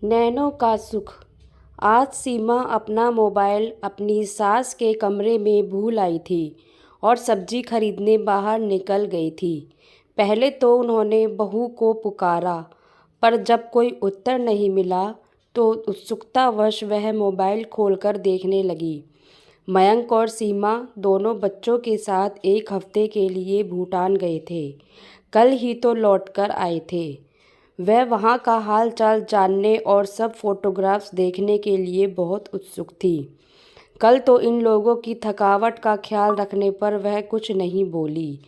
Nano का सुख। आज सीमा अपना मोबाइल अपनी सास के कमरे में भूल आई थी और सब्जी खरीदने बाहर निकल गई थी। पहले तो उन्होंने बहू को पुकारा, पर जब कोई उत्तर नहीं मिला तो उत्सुकतावश वह मोबाइल खोलकर देखने लगी। मयंक और सीमा दोनों बच्चों के साथ एक हफ्ते के लिए भूटान गए थे। कल ही तो लौटकर आए थे। वह वहाँ का हाल चाल जानने और सब फोटोग्राफ्स देखने के लिए बहुत उत्सुक थी। कल तो इन लोगों की थकावट का ख्याल रखने पर वह कुछ नहीं बोली,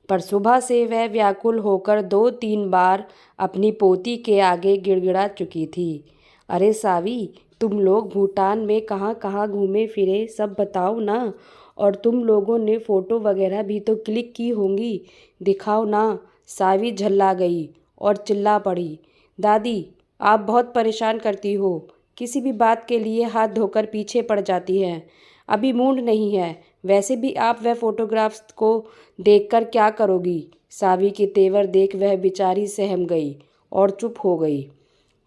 पर सुबह से वह व्याकुल होकर 2-3 बार अपनी पोती के आगे गिड़गिड़ा चुकी थी। अरे सावी, तुम लोग भूटान में कहाँ कहाँ घूमे फिरे, सब बताओ ना। और तुम लोगों ने फ़ोटो वगैरह भी तो क्लिक की होंगी, दिखाओ ना। सावी झल्ला गई और चिल्ला पड़ी, दादी आप बहुत परेशान करती हो, किसी भी बात के लिए हाथ धोकर पीछे पड़ जाती हैं। अभी मूड नहीं है, वैसे भी आप वह फ़ोटोग्राफ्स को देखकर क्या करोगी। सावी के तेवर देख वह बेचारी सहम गई और चुप हो गई,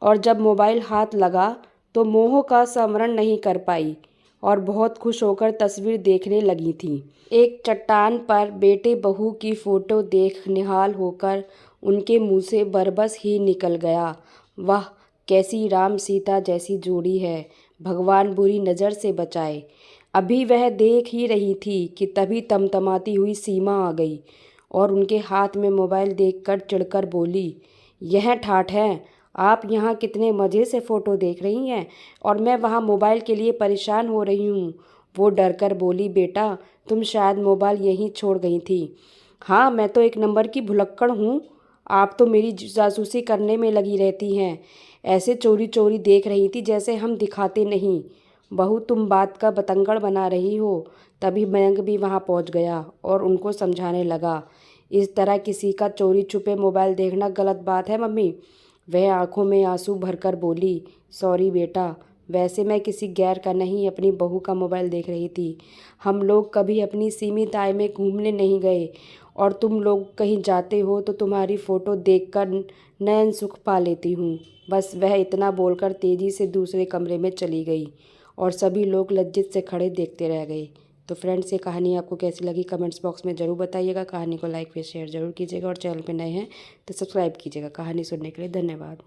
और जब मोबाइल हाथ लगा तो मोह का संवरण नहीं कर पाई और बहुत खुश होकर तस्वीर देखने लगी थी। एक चट्टान पर बेटे बहू की फ़ोटो देख निहाल होकर उनके मुंह से बरबस ही निकल गया, वाह कैसी राम सीता जैसी जोड़ी है, भगवान बुरी नज़र से बचाए। अभी वह देख ही रही थी कि तभी तमतमाती हुई सीमा आ गई और उनके हाथ में मोबाइल देखकर चिढ़कर बोली, यह ठाठ है, आप यहाँ कितने मज़े से फ़ोटो देख रही हैं और मैं वहाँ मोबाइल के लिए परेशान हो रही हूँ। वो डरकर बोली, बेटा तुम शायद मोबाइल यहीं छोड़ गई थी। हाँ, मैं तो एक नंबर की भुलक्कड़ हूँ, आप तो मेरी जासूसी करने में लगी रहती हैं, ऐसे चोरी चोरी देख रही थी जैसे हम दिखाते नहीं। बहू तुम बात का बतंगड़ बना रही हो। तभी मयंक भी वहाँ पहुँच गया और उनको समझाने लगा, इस तरह किसी का चोरी छुपे मोबाइल देखना गलत बात है मम्मी। वह आंखों में आंसू भरकर बोली, सॉरी बेटा, वैसे मैं किसी गैर का नहीं अपनी बहू का मोबाइल देख रही थी। हम लोग कभी अपनी सीमित आय में घूमने नहीं गए और तुम लोग कहीं जाते हो तो तुम्हारी फ़ोटो देखकर नयन सुख पा लेती हूँ। बस वह इतना बोलकर तेज़ी से दूसरे कमरे में चली गई और सभी लोग लज्जित से खड़े देखते रह गए। तो फ्रेंड्स, ये कहानी आपको कैसी लगी कमेंट्स बॉक्स में ज़रूर बताइएगा। कहानी को लाइक व शेयर ज़रूर कीजिएगा और चैनल पे नए हैं तो सब्सक्राइब कीजिएगा। कहानी सुनने के लिए धन्यवाद।